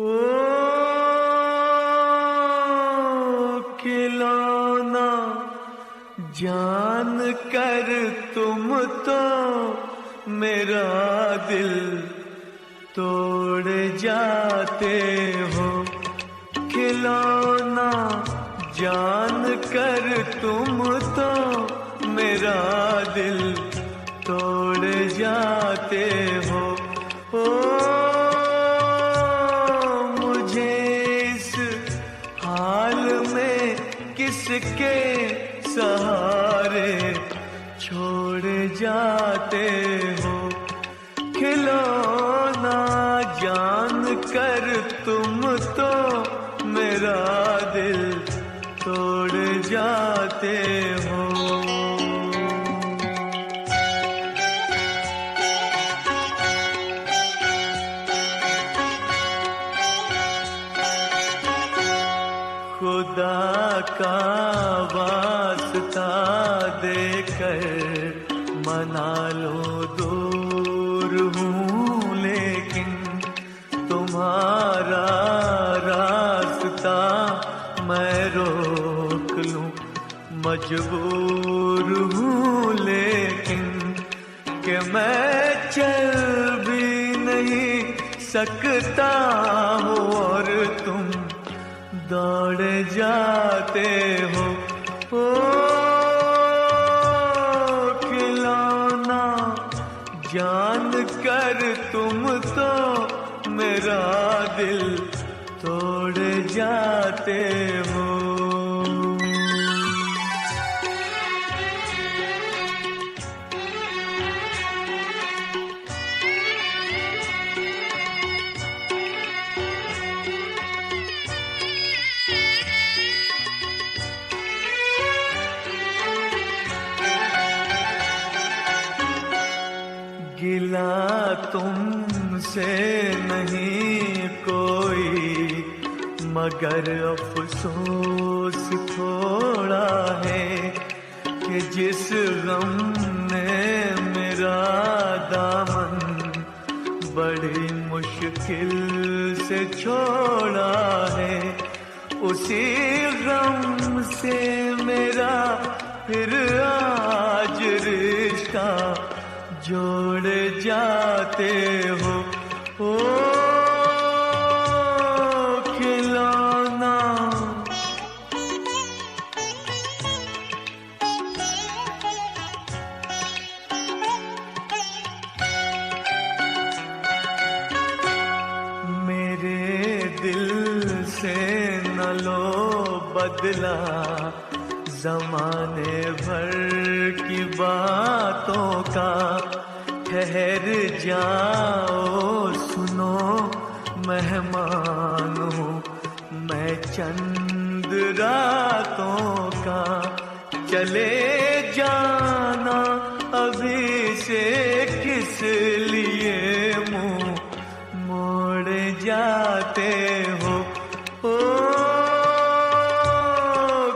ओ खिलौना जान कर तुम तो मेरा दिल तोड़ जाते हो। खिलौना जान कर तुम तो मेरा दिल तोड़ जाते हो। ओ मुझे इस हाल में किसके सहारे छोड़ जाते हो। खिलौना जान कर तुम तो मेरा दिल तोड़ जाते हो। खुदा का वास्ता देकर मना लो दूर हूँ, लेकिन तुम्हारा रास्ता मैं रोक लूं मजबूर हूँ। लेकिन कि मैं चल भी नहीं सकता हूँ और तुम दौड़ जाते हो। ओ खिलौना जान कर तुम तो मेरा दिल तोड़ जाते हो। गिला तुमसे नहीं कोई, मगर अफसोस थोड़ा है कि जिस गम ने मेरा दामन बड़ी मुश्किल से छोड़ा है, उसी गम से मेरा फिर आज रिश्ता जोड़ जाते हो। ओ खिलौना मेरे दिल से न लो बदला ज़माने भर की बातों का। ठहर जाओ सुनो मेहमान हूँ मैं चंद रातों का। चले जाना अभी से किस लिए मुँह मोड़ जाते हो। ओ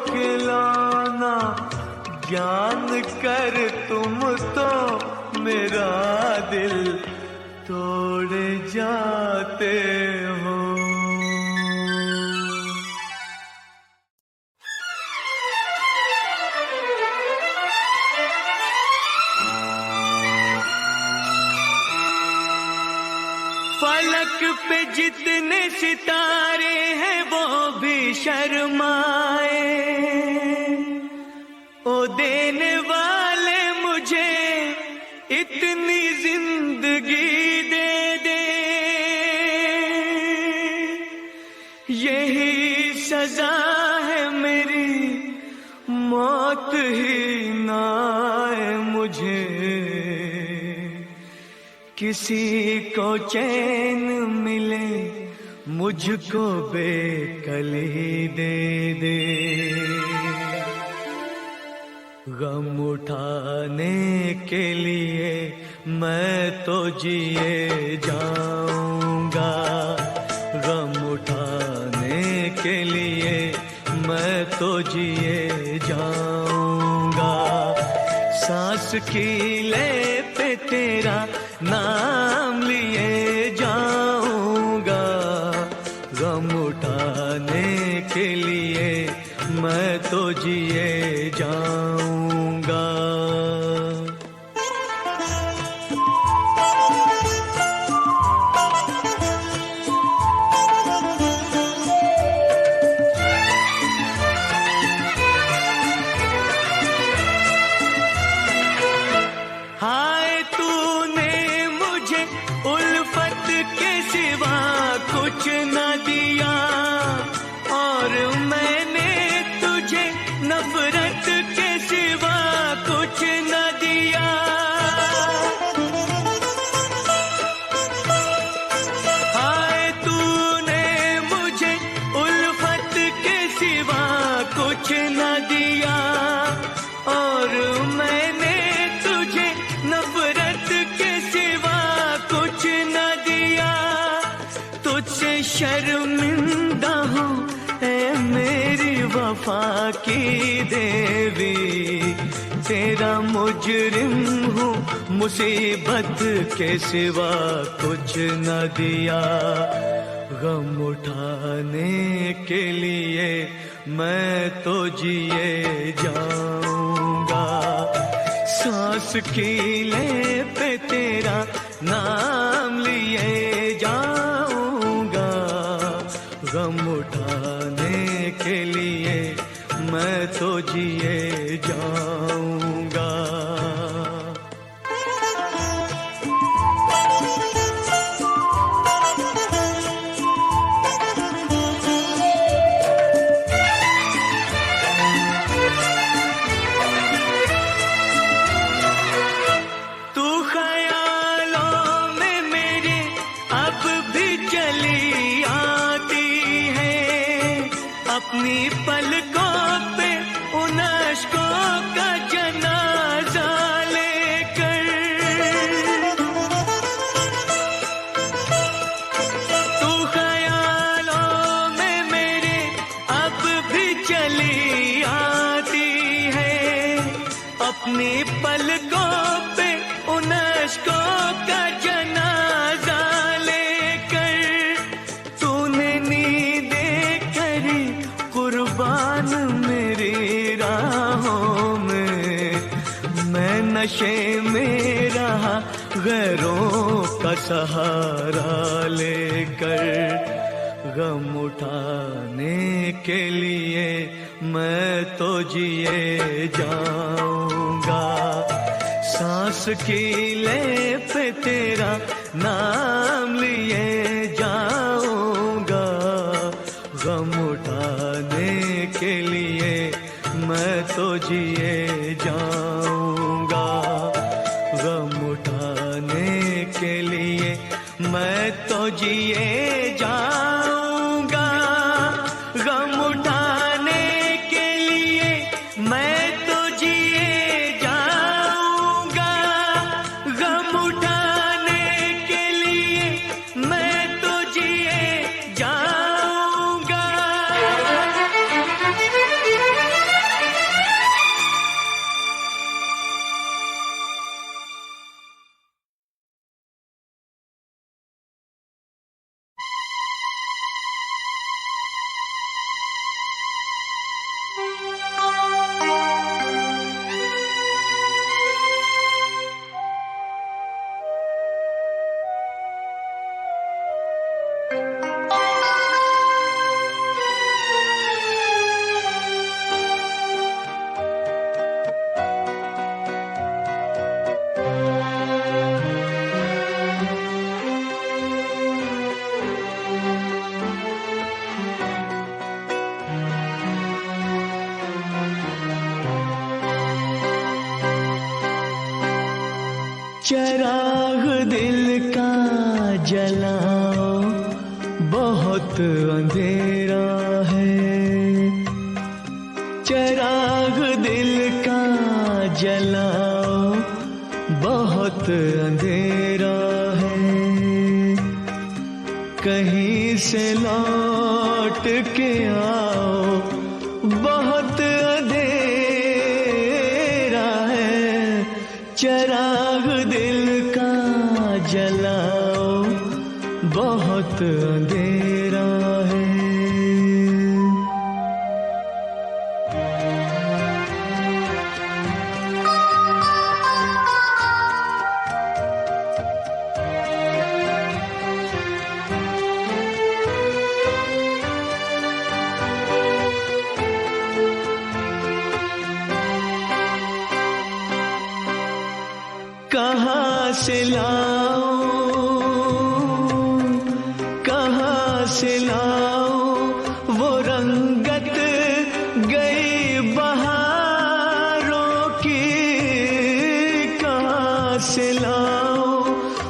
खिलौना जान कर तुम तो मेरा दिल तोड़ जाते हो। फलक पे जितने सितारे हैं वो भी शर्माए, ओ देने वाले मुझे इतनी जिंदगी दे दे। यही सजा है मेरी मौत ही ना आए मुझे। किसी को चैन मिले मुझको बेकली दे दे। गम उठाने के लिए मैं तो जिए जाऊंगा, गम उठाने के लिए मैं तो जिए जाऊंगा। सांस की ले पे तेरा नाम लिए जाऊंगा, तो जिए जाऊंगा। हाय तूने मुझे उल्फत के सिवा कुछ न दिया, और मैंने तुझे नफरत के सिवा कुछ न दिया। हाय तूने मुझे उल्फत के सिवा कुछ न दिया, और मैंने तुझे नफरत के सिवा कुछ न दिया। तुझसे शर्मिंदा हूँ ऐ मेरी वफा की देवी, तेरा मुजरिम हूँ मुसीबत के सिवा कुछ न दिया। गम उठाने के लिए मैं तो जिए जाऊंगा, सांस की ले पे तेरा नाम लिए जाऊंगा। गम उठाने के लिए मैं तो जिए जाऊंगा। अपनी पलकों पे उन अश्कों का जनाजा लेकर, तू ख्यालों में मेरे अब भी चली आती है। अपनी पलकों पे उन अश्कों का जनाजा लेकर, तूने नींदें करी कुर्बान मेरी राहों में। मैं नशे में रहा गैरों का सहारा लेकर। गम उठाने के लिए मैं तो जिए जाऊंगा, सांस की ले पे तेरा नाम लिए जाऊंगा। गम उठाने के लिए मैं तो जिए जाऊंगा। गम उठाने के लिए मैं तो जिए जाऊंगा। गम उठाने के लिए मैं तो जिए जाऊंगा। गम उठाने के लिए मैं तो जिए जाऊंगा। चिराग दिल का जलाओ, बहुत अंधेरा है। चिराग दिल का जलाओ, बहुत अंधेरा है। कहीं से लौट के आओ, बहुत अंधेरा है। चिराग दिल का जलाओ, बहुत अंधेरा है। से लाऊं, कहाँ से लाऊं वो रंगत गई बहारों की, कहाँ से लाऊं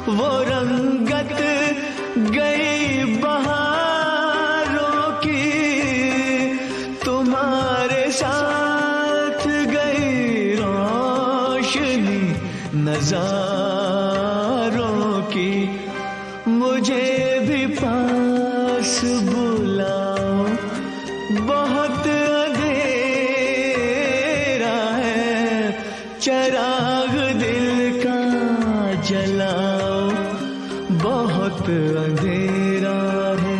वो रंगत गई बहारों की, तुम्हारे साथ गई रोशनी नजारों की। मुझे भी पास बुलाओ, बहुत अंधेरा है, चिराग दिल का जलाओ, बहुत अंधेरा है।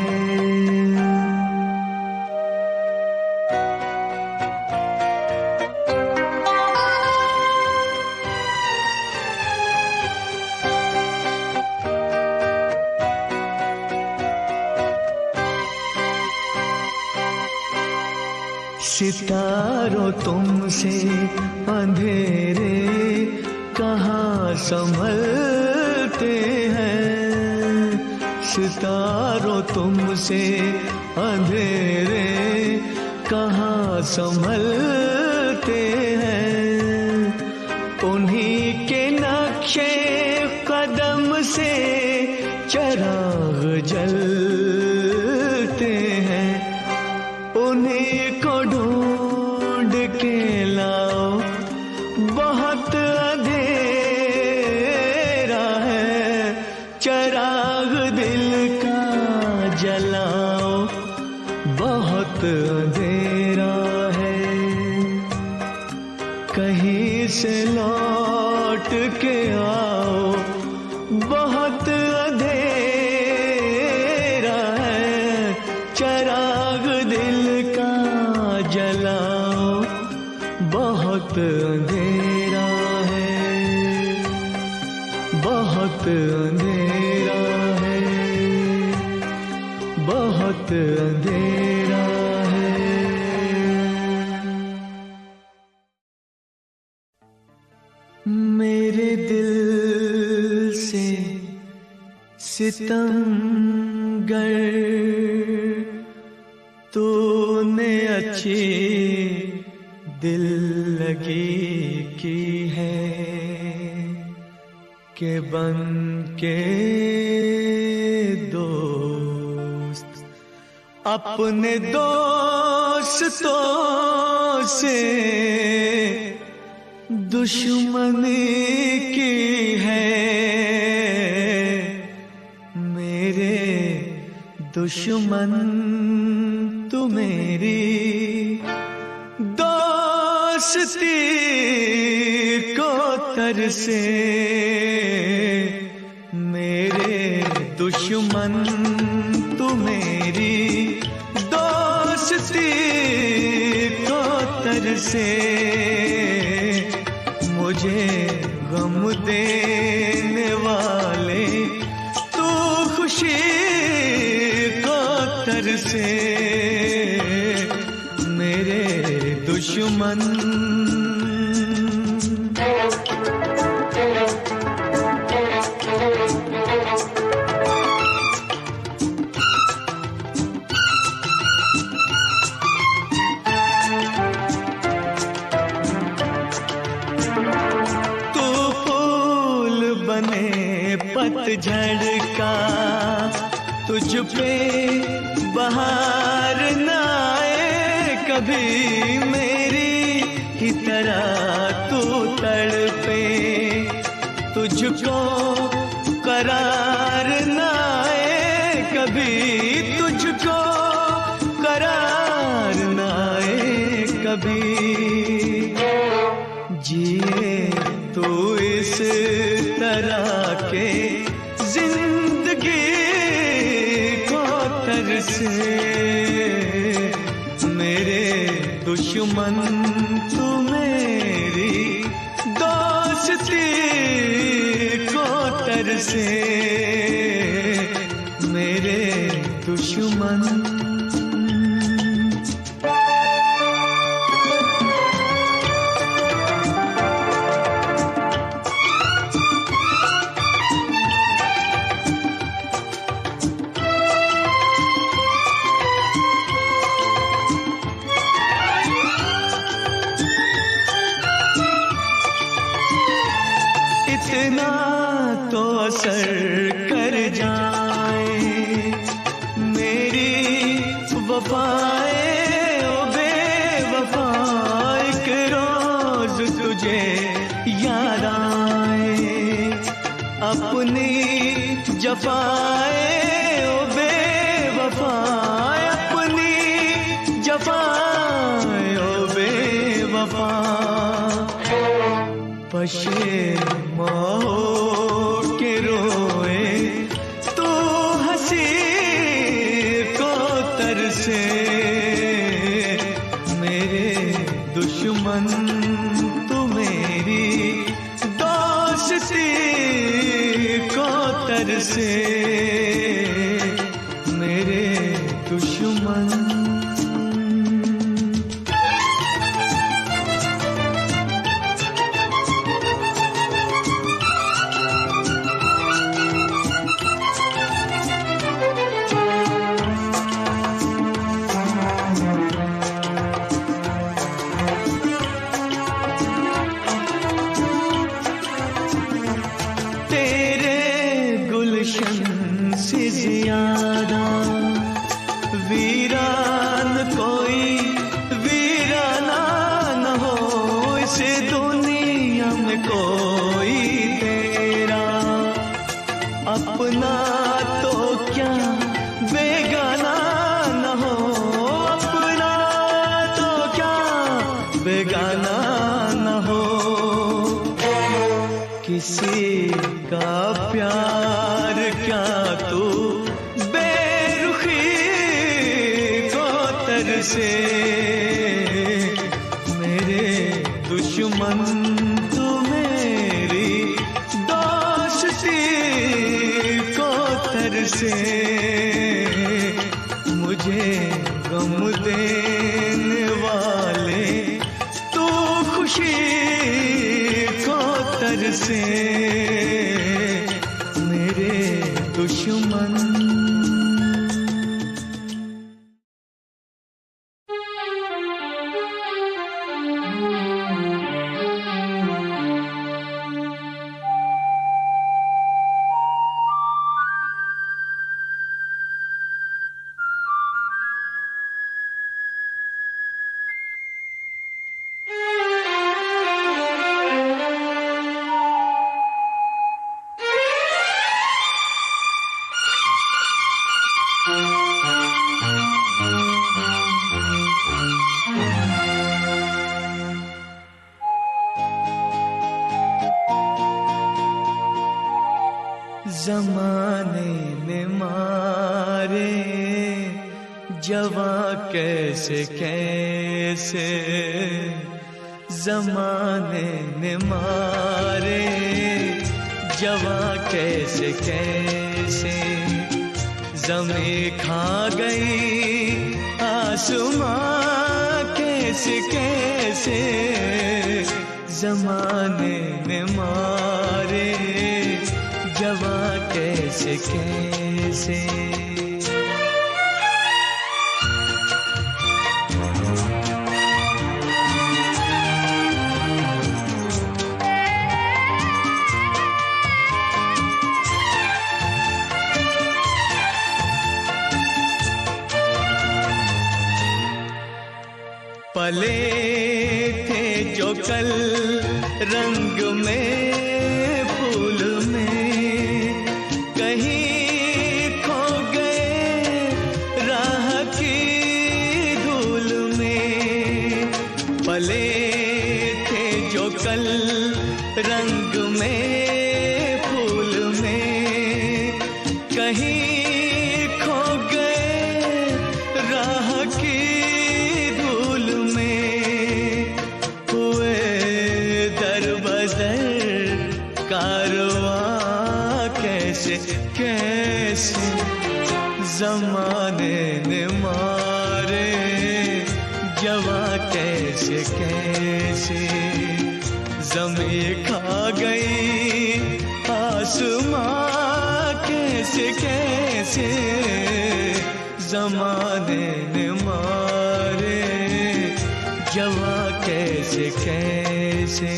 सितारों तुमसे अंधेरे कहाँ संभलते हैं, सितारों तुमसे अंधेरे कहाँ संभलते हैं, उन्हीं के नक्शे कदम से चिराग जलते हैं, उन्हीं को ढूंढ के लाओ, बहुत अंधेरा है, चिराग दिल का जलाओ, बहुत अंधेरा है। कहीं से लौट के आओ, बहुत अंधेरा है, चिराग दिल का जलाओ, बहुत अंधेरा है, बहुत अंधेरा है, बहुत अंधेरा है। मेरे दिल से सितमगर तूने अच्छी दिल लगी की है, के बन के दोस्त अपने दोस्तों से दुश्मनी की है, मेरे दुश्मन तू मेरी दोस्ती को तरसे, मेरे दुश्मन तू मेरी दोस्ती को तरसे, मुझे गम देने वाले तू खुशी को तरसे, मेरे दुश्मन। तू फूल बने पतझड़ का, तुझ पे बहार न आए कभी, मेरी ही तरह तू तड़पे, तुझको करार न आए कभी, तुझको करार न आए कभी, जिए तो इस तरह के जिंदगी को तरसे, मेरे दुश्मन तू मेरी दोस्ती को तरसे, मेरे दुश्मन। वफाए ओ बेवफा, एक रोज तुझे याद आए। अपनी जफाए ओ बेवफा, अपनी जफाए ओ बेवफा, पशेमां हो के रोए तू हंसी को तरसे। मेरे दुश्मन तू मेरी दोस्ती को तरसे। मेरे दुश्मन से ज्यादा वीरान कोई वीराना न हो इस दुनिया में कोई तेरा। अपना तो क्या बेगाना न हो, अपना तो क्या बेगाना न हो। किसी का प्यार क्या तू बेरुखी को तरसे। मेरे दुश्मन तू मेरी दोस्ती को तरसे। मुझे गम देने वाले तू खुशी को तरसे। मेरे दुश्मन ज़माने ने मारे जवां कैसे कैसे। ज़माने ने मारे जवां कैसे कैसे। ज़मीं खा गई आसमां कैसे कैसे। ज़माने ने मारे जवां कैसे कैसे। पले थे जो कल रंग में फूल में, कहीं खो गए राह की धूल में। पले थे जो कल रंग में फूल में, कहीं खो गए राह की धूल में। हुए दर बदर कारवां कैसे कैसे। ज़माने ने मारे जवां कैसे कैसे। ज़मीं खा गई आसमां कैसे कैसे। ज़माने ने मारे जवां कैसे कैसे।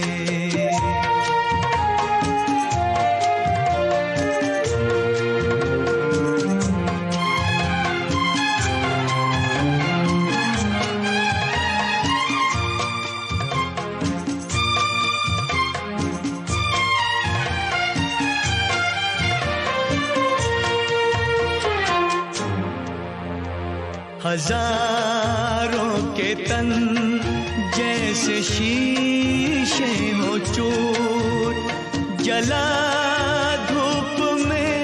हजारों के तन जैसे शीशे हो चूर, जला धूप में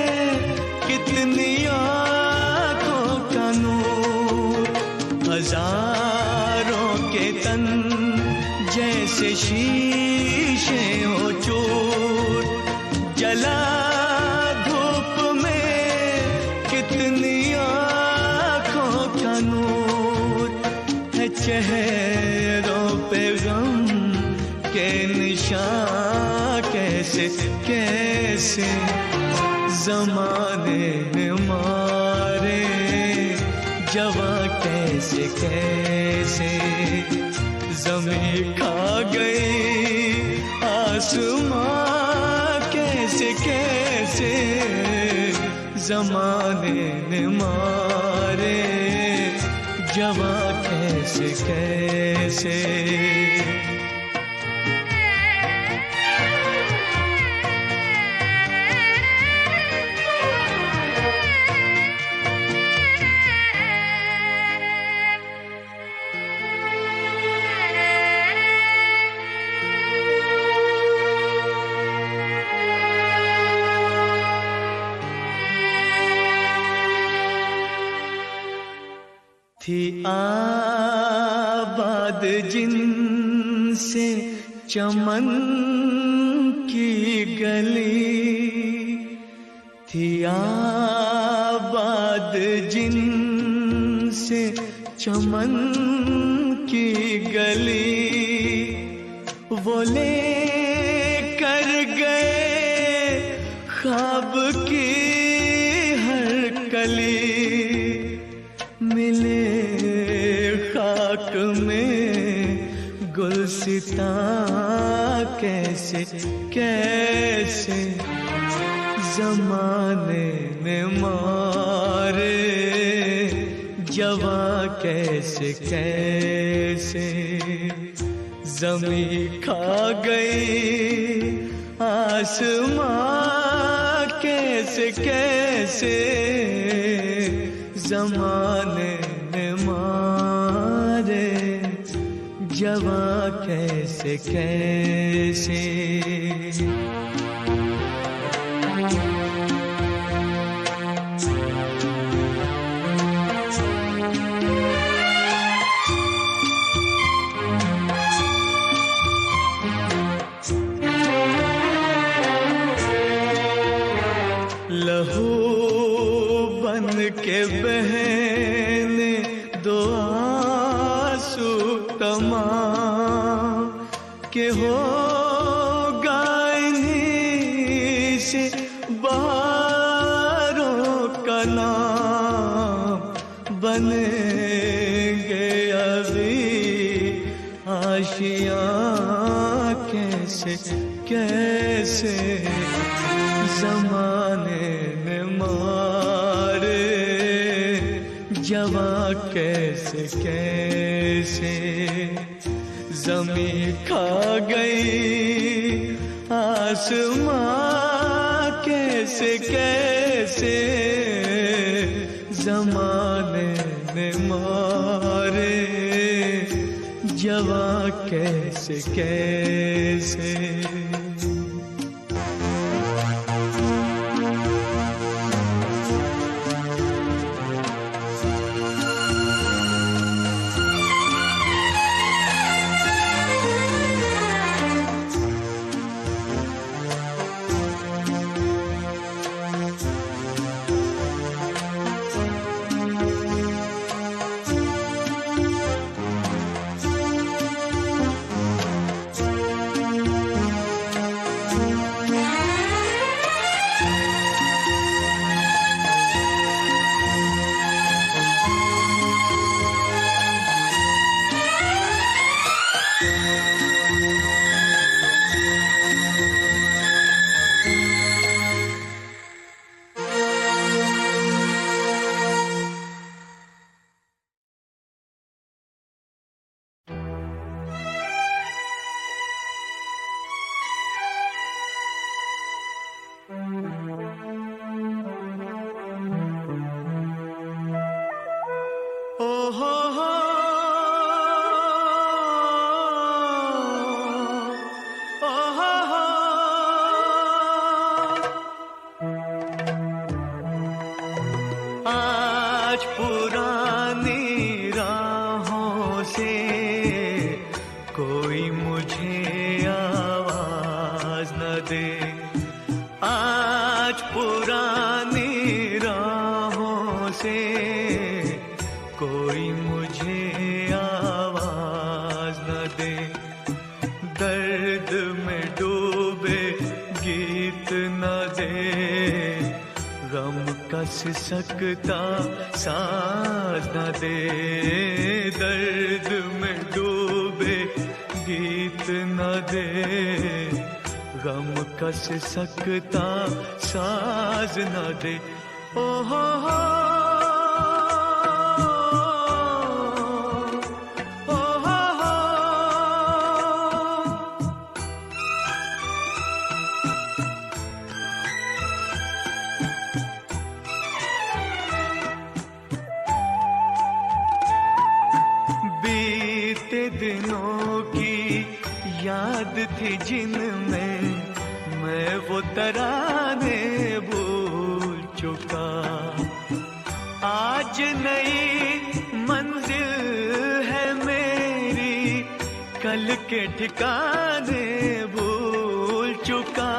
कितनी आँखों का नूर। हजारों के तन जैसे शीशे हो चूर, जला धूप में कितनी आँखों का नूर है। चेहरों पे गम के निशान कैसे कैसे ज़माने ने मारे, जवां कैसे कैसे ज़मीं खा गई आसमां कैसे कैसे ज़माने ने मारे, जवां कैसे कैसे। थी आबाद जिनसे चमन की गली, थी आबाद जिनसे चमन की गली, वो ले कर गए ख्वाब की हर कली। मिले खाक में गुलसिता कैसे कैसे ज़माने ने मारे, जवां कैसे कैसे ज़मीं खा गई आसमां कैसे कैसे ज़माने ने मारे, जवां कैसे कैसे। लहू बन के बहने दो आंसू तमाम के होगा इन्हीं से बहारों का नाम, बनेंगे अभी आशियाँ कैसे कैसे ज़माने ने मारे, जवां कैसे कैसे ज़मीं खा गई आसमां कैसे कैसे ज़माने ने मारे, जवां कैसे कैसे। आज पुरानी राहों से कोई मुझे आवाज न दे। आज पुरानी राहों से कोई मुझे आवाज न दे। दर्द में डूबे गीत न दे, गम का सिसकता साज न दे। दर्द में डूबे गीत न दे, गम का सिसकता साज न दे। ओ हो हो दिनों की याद थी जिनमें मैं वो तराने भूल चुका। आज नई मंजिल है मेरी, कल के ठिकाने भूल चुका।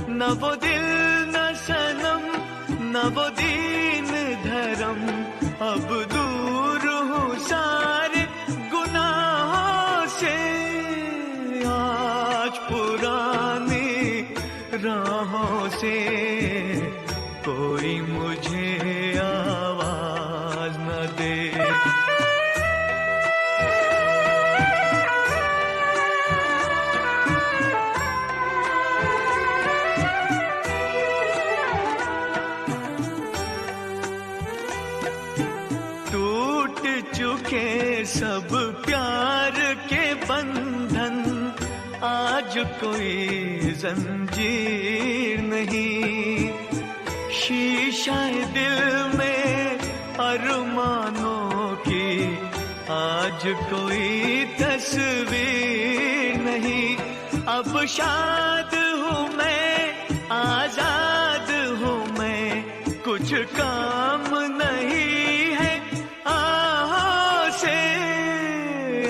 न वो दिल न सनम न वो दीन धर्म, अब दूर हूँ सारे गुनाहों से। आज पुरानी राहों से कोई मुझे आवाज न दे। चुके सब प्यार के बंधन, आज कोई जंजीर नहीं। शीशा दिल में अरमानों की, आज कोई तस्वीर नहीं। अब शाद हूँ मैं, आजाद हूँ मैं, कुछ काम नहीं है से।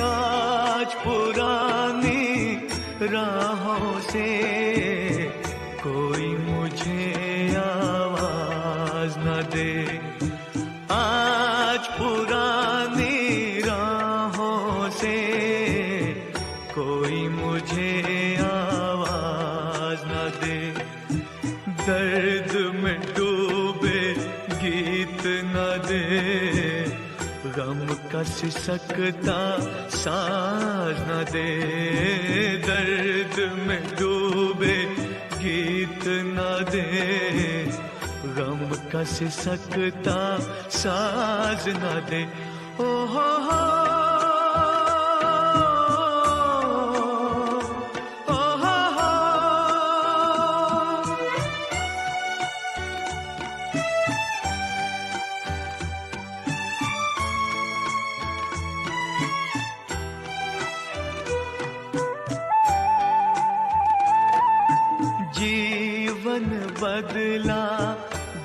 आज पुरानी राहों से कोई मुझे आवाज न दे। आज पुरानी राहों से कोई मुझे आवाज न दे। दर्द में डूबे गीत न दे, गम का सिसकता साज न दे। दर्द में डूबे गीत न दे, गम का सिसकता साज न दे। ओ हो हो जीवन बदला,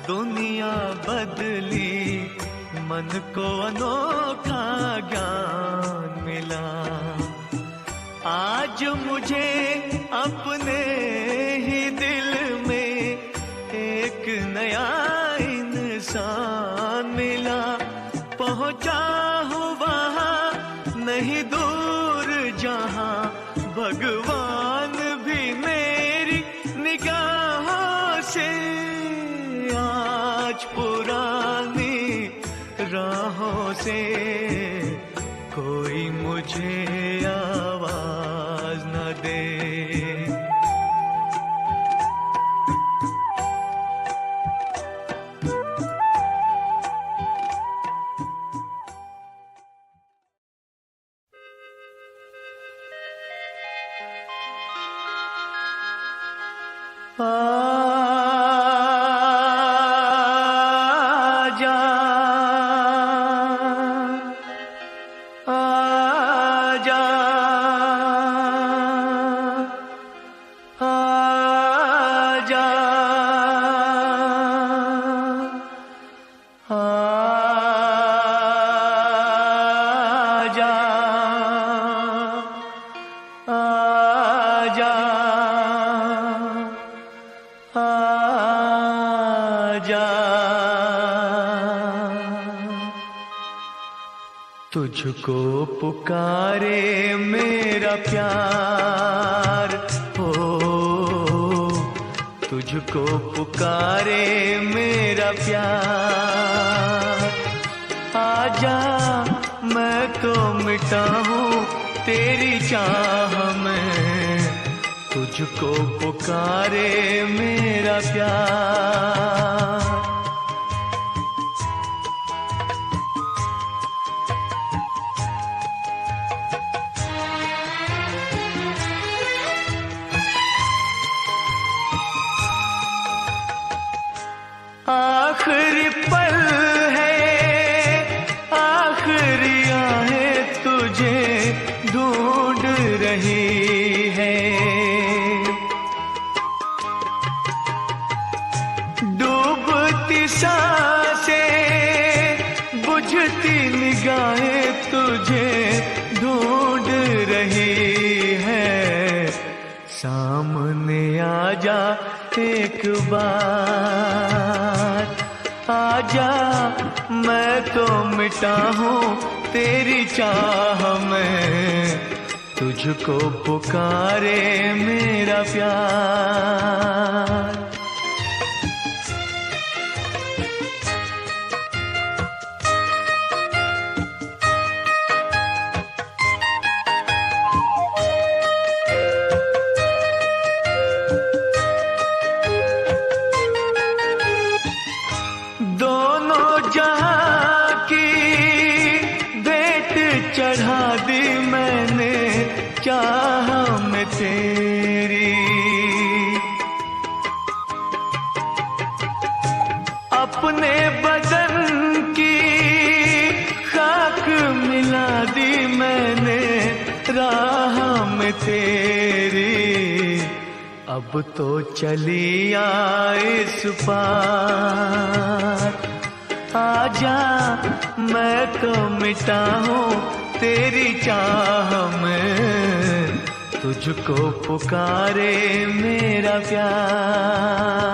दुनिया बदली, मन को अनोखा ज्ञान मिला। आज मुझे अपने ही दिल में एक नया इंसान मिला। पहुंचा हूँ वहाँ नहीं दूर जहाँ, भगवान भी मेरी निगाहों से। आज पुरानी राहों से कोई मुझे आवाज न दे। आजा आजा आजा आजा, तुझको पुकारे मेरा प्यार हो, तुझको पुकारे मेरा प्यार। आजा मैं तो मिटा हूँ तेरी चाह में, तुझको पुकारे मेरा प्यार। आखिरी पल है, आखिरी आहें तुझे ढूंढ रही है। डूबती सांसें, बुझती निगाहें तुझे ढूंढ रही है। सामने आजा एक बार, आजा मैं तो मिटा हूँ तेरी चाह में, तुझको पुकारे मेरा प्यार। जहाँ की भेंट चढ़ा दी मैंने चाह में तेरी, अपने बदन की खाक मिला दी मैंने राह में तेरी। अब तो चली आए इस पार, आजा मैं तो मिटा हूँ तेरी चाह में, तुझको पुकारे मेरा प्यार।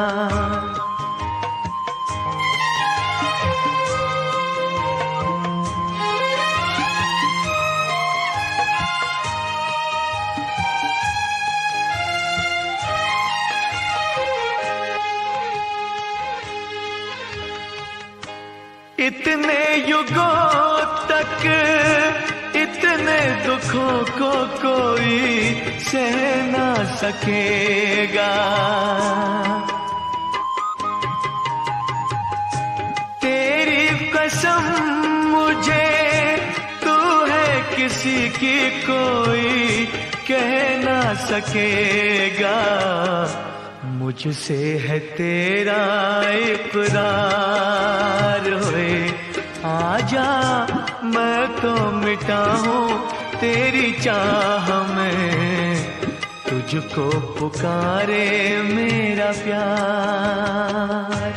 इतने युगों तक इतने दुखों को कोई सह ना सकेगा। तेरी कसम मुझे तू है किसी की कोई कह ना सकेगा। मुझसे है तेरा इकरार होए, आजा मैं तो मिटा हूँ तेरी चाह में, तुझको पुकारे मेरा प्यार।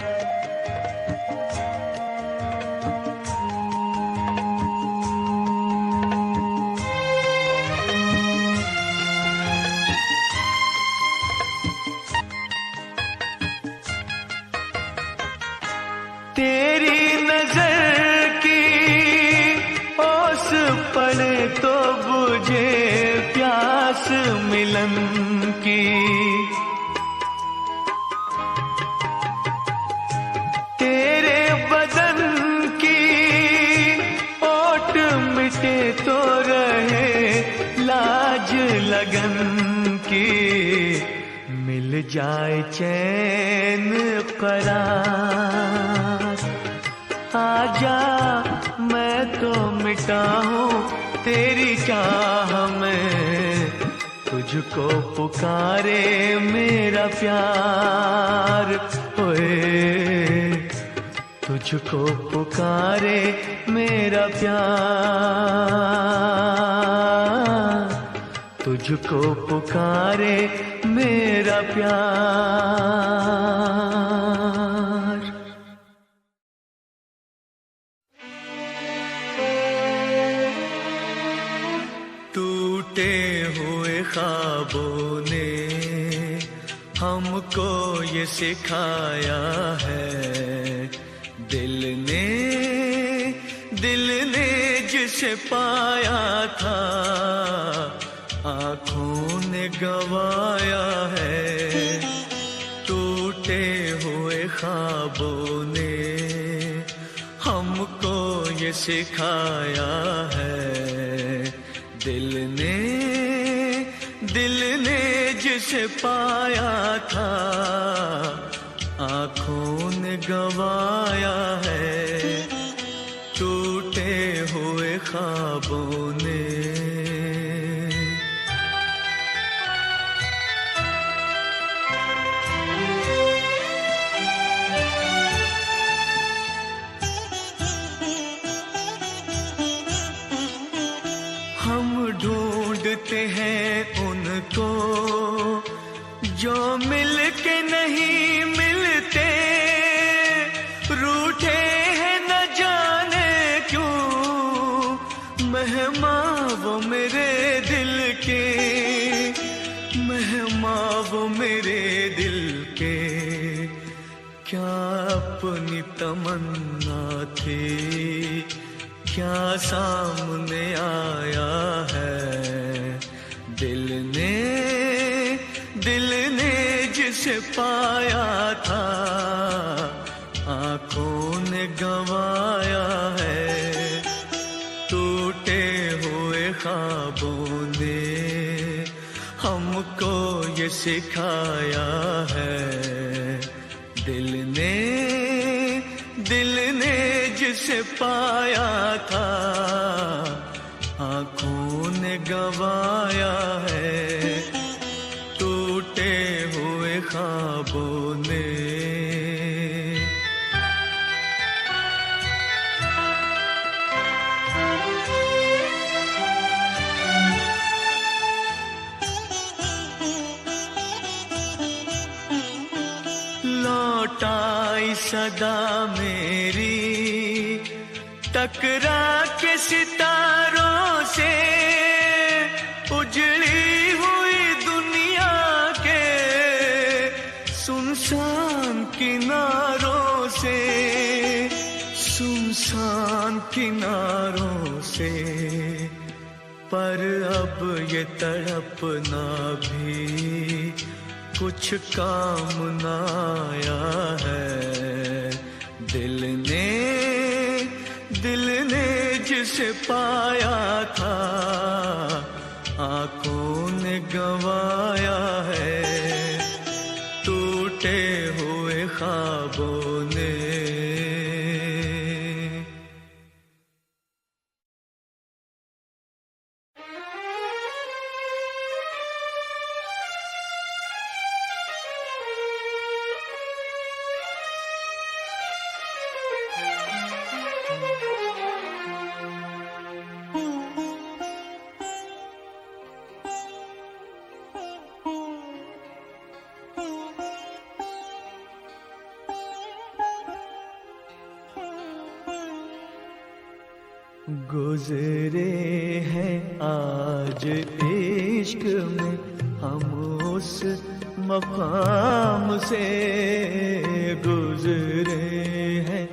तेरी नजर की ओस पड़े तो बुझे प्यास मिलन की। तेरे बदन की ओट मिटे तो रहे लाज लगन की। मिल जाए चैन करार, आजा मैं तो मिटा हूँ तेरी चाह में, तुझको पुकारे मेरा प्यार। ओए तुझको पुकारे मेरा प्यार, तुझको पुकारे मेरा प्यार। टूटे हुए ख्वाबों ने हमको ये सिखाया है, दिल ने जिसे पाया था आँखों ने गवाया है। टूटे हुए ख्वाबों ने हमको ये सिखाया है, दिल ने जिसे पाया था आँखों ने गवाया है। टूटे हुए ख्वाबों ने हम ढूंढते हैं उनको जो मिल के नहीं मिलते, रूठे हैं न जाने क्यों मेहमान वो मेरे दिल के, मेहमान वो मेरे दिल के। क्या अपनी तमन्ना थी क्या सामने आया है, दिल ने जिसे पाया था आँखों ने गवाया है। टूटे हुए ख्वाबों ने हमको ये सिखाया है, दिल ने जिसे पाया था आँखों ने गवाया है। टूटे हुए ख्वाबों ने लौटाई सदा मेरी टकरा के सितारों से, उजड़ी हुई दुनिया के सुनसान किनारों से, सुनसान किनारों से। पर अब ये तड़पना भी कुछ काम न आया है, दिल ने जिसे पाया था आँखों ने गवाया है। टूटे हुए ख्वाबों ने गुजरे हैं आज इश्क में हम उस मकाम से, गुजरे हैं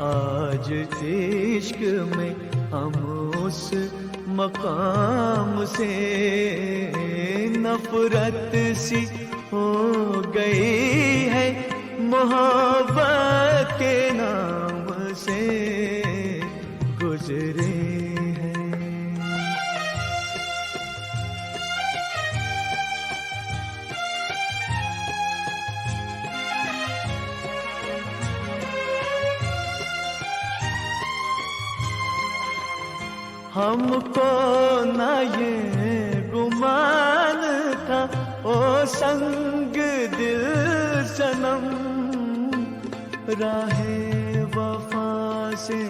आज इश्क में हम उस मकाम से। नफरत सी हो गई है मोहब्बत के नाम से, गुजरे हैं। हमको न ये गुमान था ओ संग दिल सनम, राहे वफा से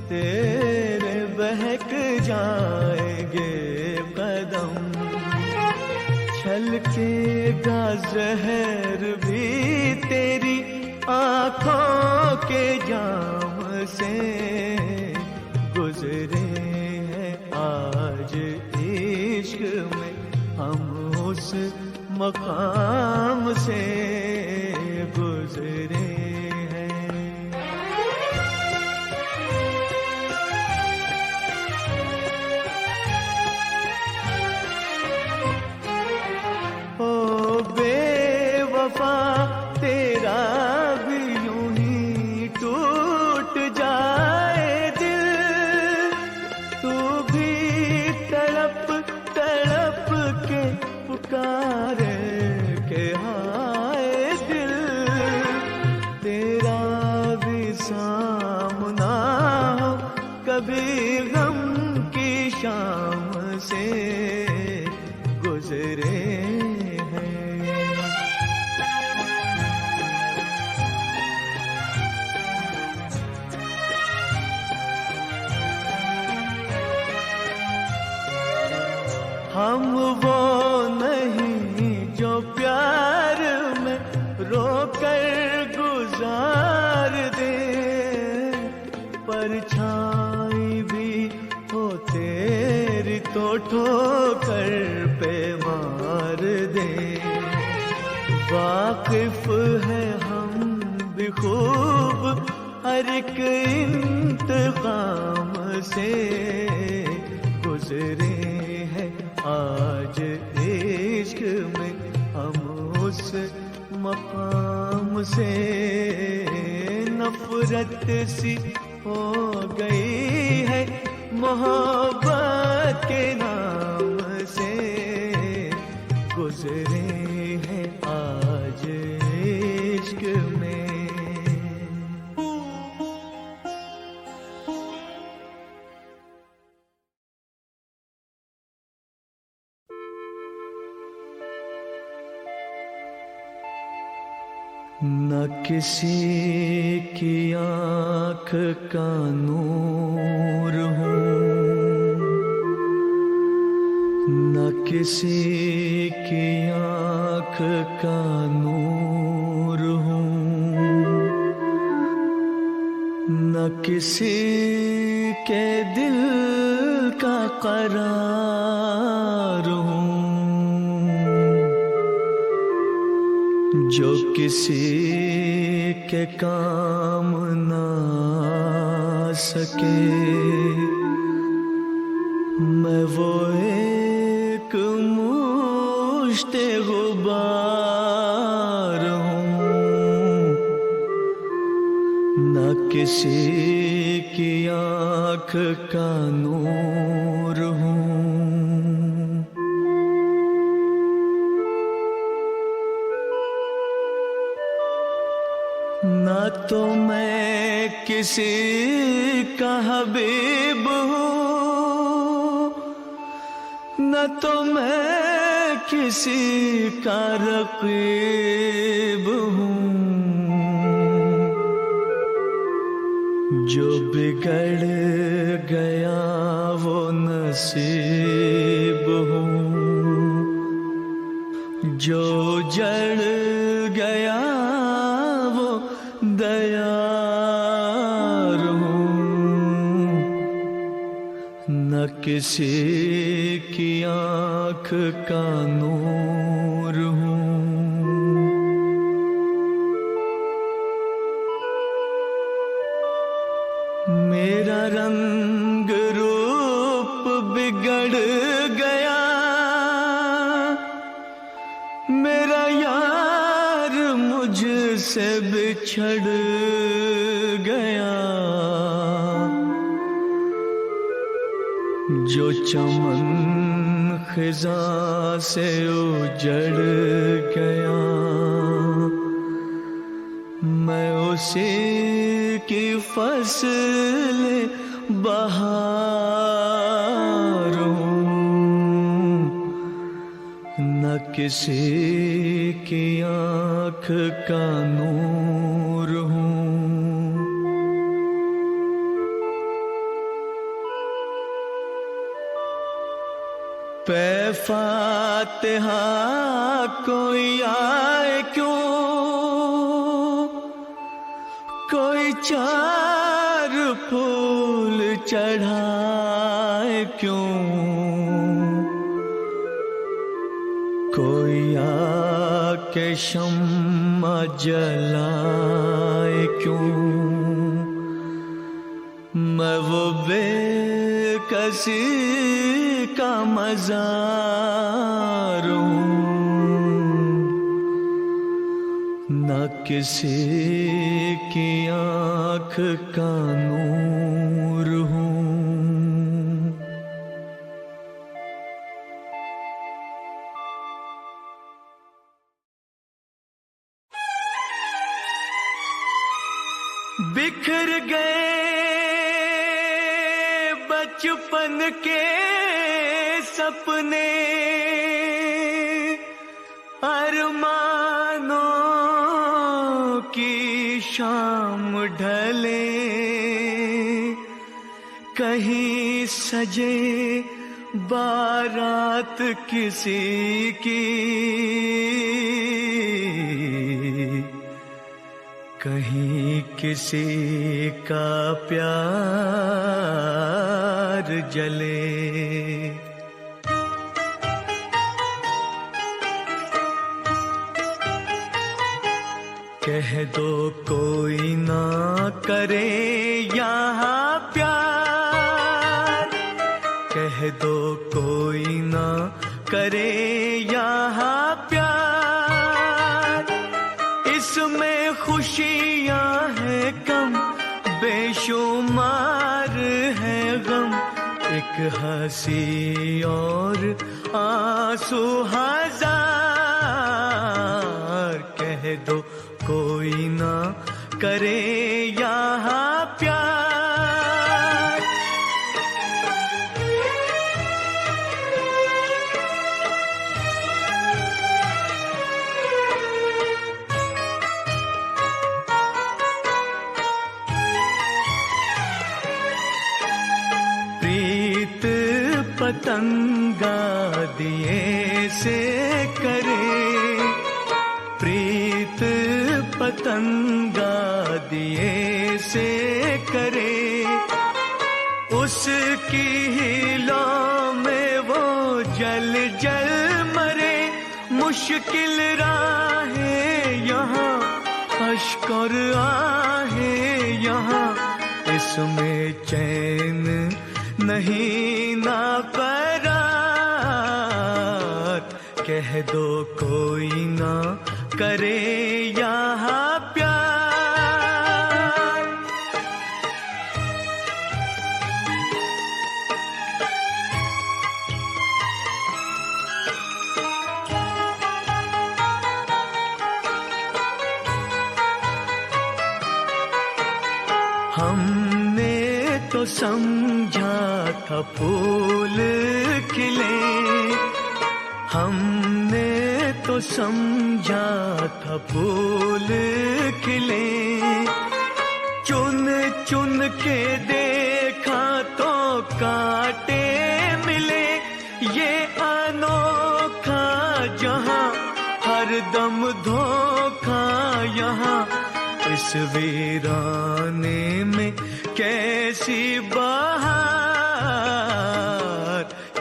तेरे बहक जाएंगे कदम। छलकेगा जहर भी तेरी आँखों के जाम से, गुजरे हैं आज इश्क में मकाम से गुजरे हैं। ओ बेवफा तेरा भी यूं ही टूट जाए दिल, तू भी तड़प तड़प के पुकारे के हाय दिल, तेरा भी सामना हो कभी गम की शाम से गुजरे हैं। हम वो नहीं जो प्यार में रोकर गुजार दे, परछाई भी हो तेरी तो ठोकर पे मार दे। वाकिफ है हम भी खूब हर एक इंतकाम से गुजरे हैं। आज इश्क में हम उस मकाम से, नफरत सी हो गई है मोहब्बत के नाम से गुजरे हैं आज इश्क में। न किसी की आँख का नूर हूँ, न किसी की आँख का नूर हूँ, न किसी के दिल का करार हूँ, जो किसी के काम ना सके। मैं वो एक मुश्ते गुबार हूँ, न किसी की आँख का नूर हूँ। न तो मैं किसी का हबीब हूँ, न तो मैं किसी का रकीब हूँ। जो बिगड़ गया वो नसीब हूँ, जो जड़ गया दयार हूँ। न किसी की आँख का नूर हूँ। मेरा रंग रूप बिगड़ गया, मेरा यार मुझसे बिछड़ गया। जो चमन खिज़ां से उजड़ गया, मैं उसी की फसल बहार हूँ। न किसी की आँख का नूर हूँ। पे फातिहा कोई आए क्यों, कोई चार फूल चढ़ाए क्यों। कोई आके शम्मा जलाए क्यों, मैं वो बेकसी का मज़ार हूँ, न किसी की आँख का नूर हूँ। बिखर गए बचपन के सपने, अरमानों की शाम ढले, कहीं सजे बारात किसी की, कहीं किसी का प्यार जले। कह दो कोई ना करे यहाँ प्यार, कह दो कोई ना करे यहाँ प्यार, इसमें खुशियाँ हैं कम, बेशुमार है गम, एक हंसी और आंसू हजार। कह दो कोई ना करे यहाँ प्यार। प्रीत पतंगा दिए से करे, प्रीत पतंगा दिए से करे, उसकी हीलों में वो जल जल मरे। मुश्किल राहें यहाँ, अश्क और आहें यहाँ, इसमें चैन नहीं ना करार। कह दो कोई ना करे यहाँ प्यार। हमने तो समझा था फूल खिले, हमने तो समझा था फूल खिले, चुन चुन के देखा तो कांटे मिले। ये अनोखा जहां हरदम धोखा यहाँ, इस वीराने में कैसी बहार।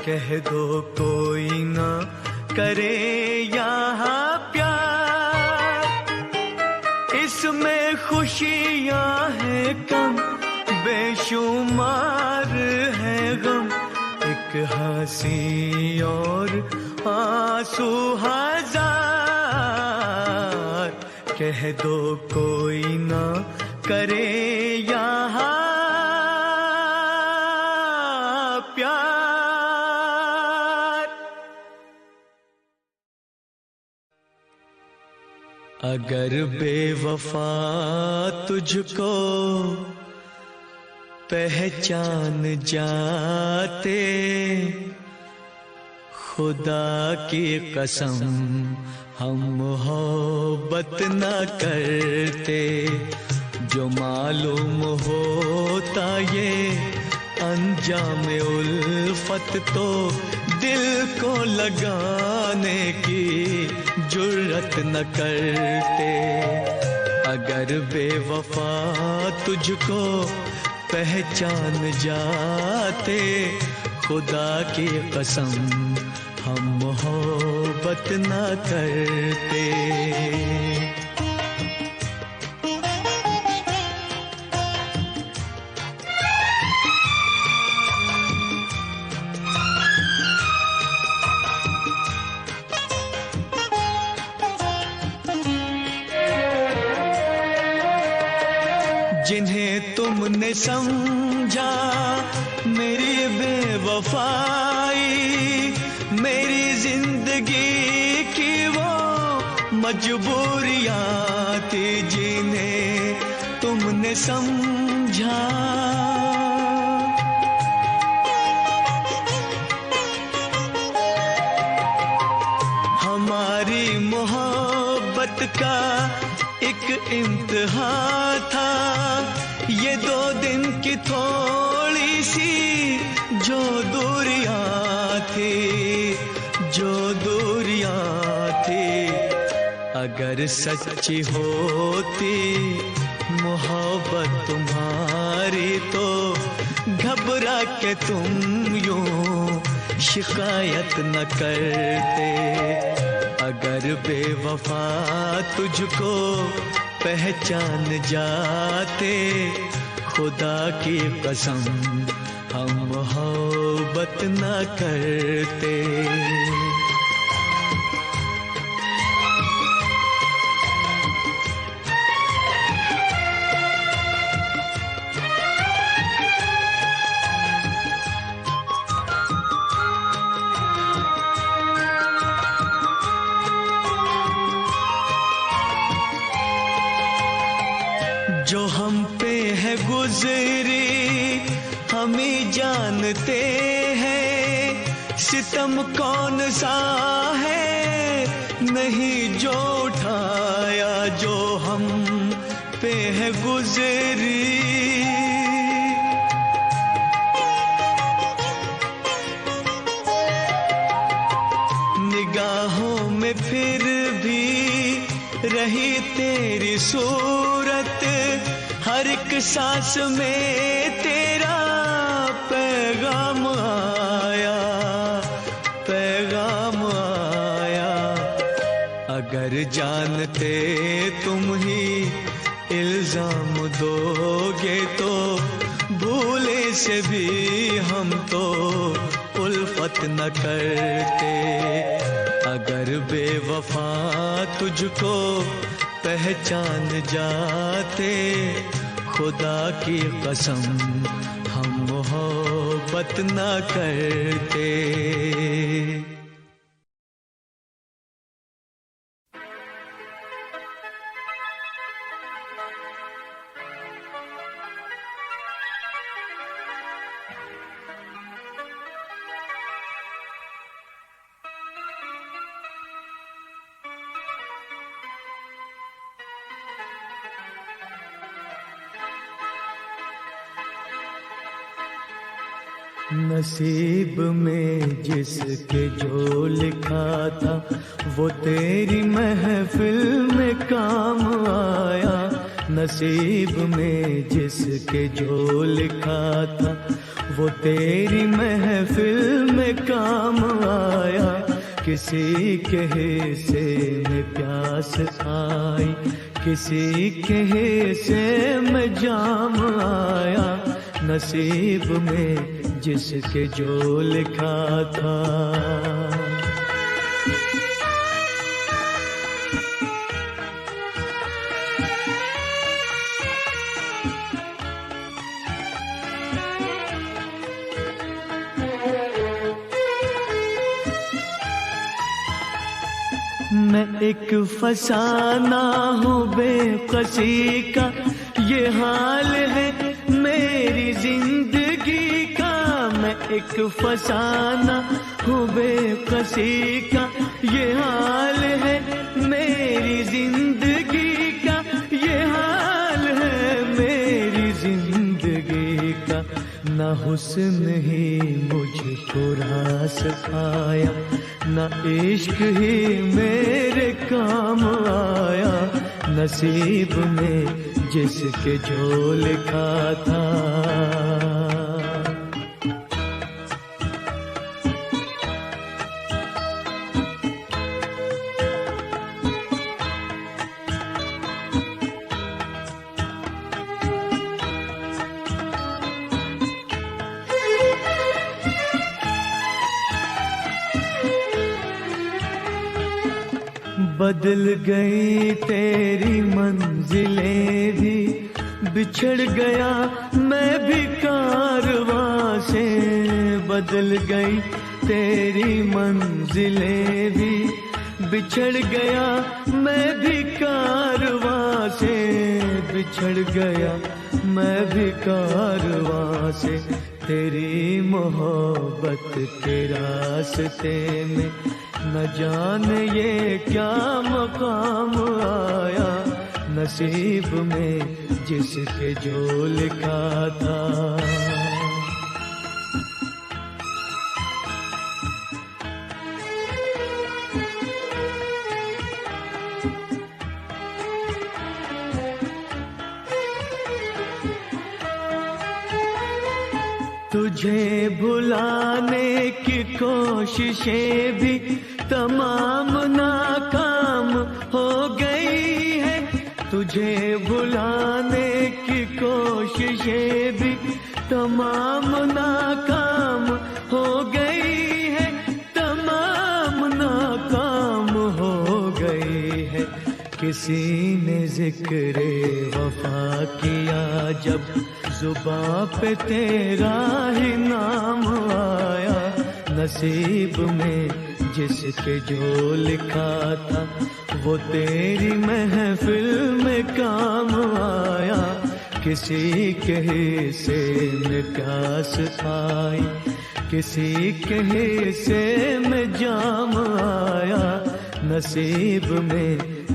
कह दो कोई ना करे यहाँ प्यार, इसमें खुशियाँ हैं कम, बेशुमार है गम, एक हंसी और आंसू हजार। कह दो कोई ना करे यहाँ प्यार। अगर बेवफा तुझको पहचान जाते, खुदा की कसम हम मोहब्बत न करते। जो मालूम होता ये अंजाम उल्फत, तो दिल को लगाने की जुर्रत न करते। अगर बेवफा तुझको पहचान जाते, खुदा की कसम हम मोहब्बत ना करते। जिन्हें तुमने समझा मेरी बेवफाई, मेरी जिंदगी की वो मजबूरियां थी, जिन्हें तुमने समझा। हमारी मोहब्बत का एक इम्तिहान था, ये 2 दिन की थोड़ी सी जो दूरियां थी, जो दूरियां थी। अगर सच्ची होती मोहब्बत तुम्हारी तो घबरा के तुम यूं शिकायत न करते। अगर बेवफा तुझको पहचान जाते, खुदा की कसम हम मोहब्बत न करते। जो हम पे है गुजरी हम ही जानते हैं, सितम कौन सा है नहीं जो उठाया जो हम पे है गुजरी। निगाहों में फिर भी रही तेरी सूरत, हर एक सांस में तेरा पैगाम आया, पैगाम आया। अगर जानते तुम ही इल्जाम दोगे तो भूले से भी हम तो उल्फत न करते। अगर बेवफा तुझको पहचान जाते, खुदा की कसम हम मोहब्बत न करते। नसीब में जिसके जो लिखा था वो तेरी महफिल में काम आया। नसीब में जिसके जो लिखा था वो तेरी महफिल में काम आया। किसी के हिस्से में प्यास आई, किसी के हिस्से में जाम आया। नसीब में जिसके जो लिखा था। मैं एक फसाना हूँ बेकसी का, ये हाल है मेरी जिंदगी का। मैं एक फसाना हूँ बेकसी का, ये हाल है मेरी जिंदगी का। ये हाल है मेरी जिंदगी का। न हुस्न ही मुझको रास आया, न इश्क ही मेरे काम आया। नसीब में जिसके जो लिखा था। बदल गई तेरी मंजिलें भी, बिछड़ गया मैं भी कारवां से। बदल गई तेरी मंजिलें भी, बिछड़ गया मैं भी कारवां से। बिछड़ गया मैं भी कारवां से। तेरी मोहब्बत के रास्ते में न जाने ये क्या मकाम आया, नसीब में जिसके जो लिखा था। तुझे भुलाने की कोशिशें भी तमाम नाकाम हो गई है। तुझे भुलाने की कोशिशें भी तमाम नाकाम हो गई है, तमाम नाकाम हो गई है। किसी ने जिक्र वफा किया जब जुबां पे तेरा ही नाम आया, नसीब में जिसके जो लिखा था वो तेरी महफिल में काम आया। किसी के हिस्से में प्यास आई, किसी के हिस्से में जाम आया, नसीब में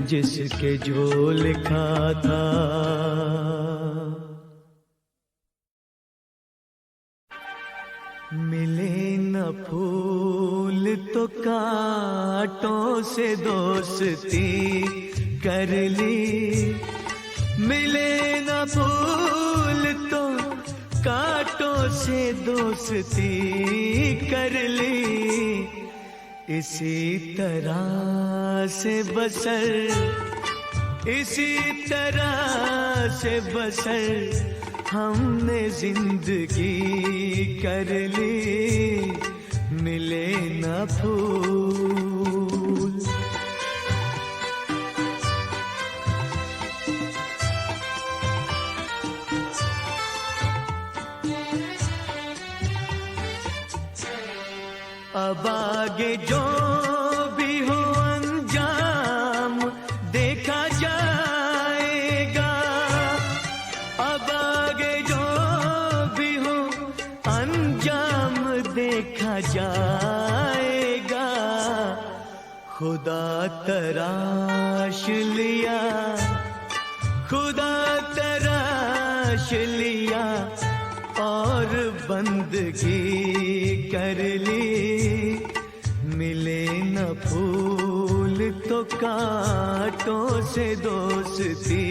जिसके जो लिखा था। मिले न फूल तो कांटों से दोस्ती कर ली। मिले न फूल तो कांटों से दोस्ती कर ली। इसी तरह से बसर, इसी तरह से बसर हमने जिंदगी कर ली। मिले न फूल। अब आगे जो भी हो अंजाम देखा जाएगा। अब आगे जो भी हो अंजाम देखा जाएगा। खुदा तराश लिया, खुदा तराश लिया और बंदगी कर ली। मिले न फूल तो कांटों से दोस्ती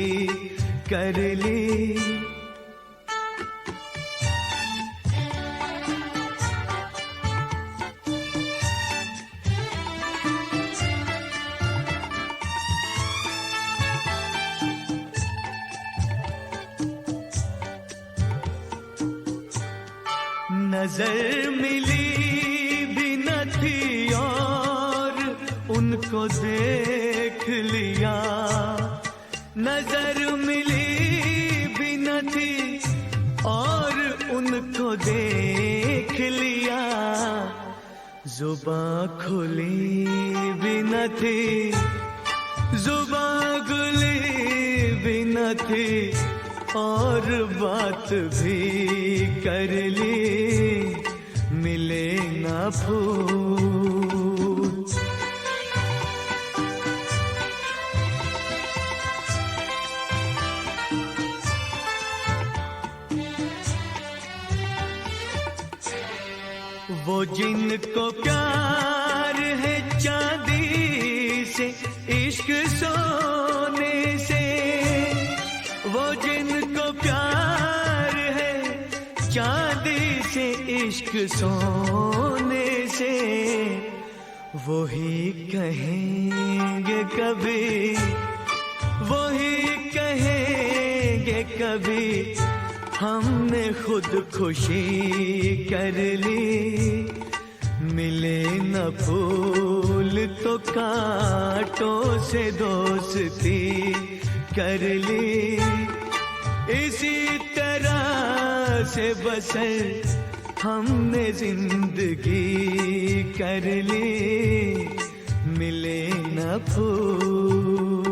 कर ली। नजर मिली भी न थी और उनको देख लिया। नजर मिली भी न थी और उनको देख लिया। जुबां खुली भी न थी, जुबां खुली भी न थी और बात भी कर ली। मिले न फूल। वो जिनको प्यार है चांदी से, इश्क सोने से। वो जिनको प्यार है चांदी से, इश्क सोने से। वही कहेंगे कभी, वही कहेंगे कभी हमने खुद खुशी कर ली। मिले न फूल तो कांटों से दोस्ती कर ली, इसी तरह से बसर हमने जिंदगी कर ली, मिले न फूल।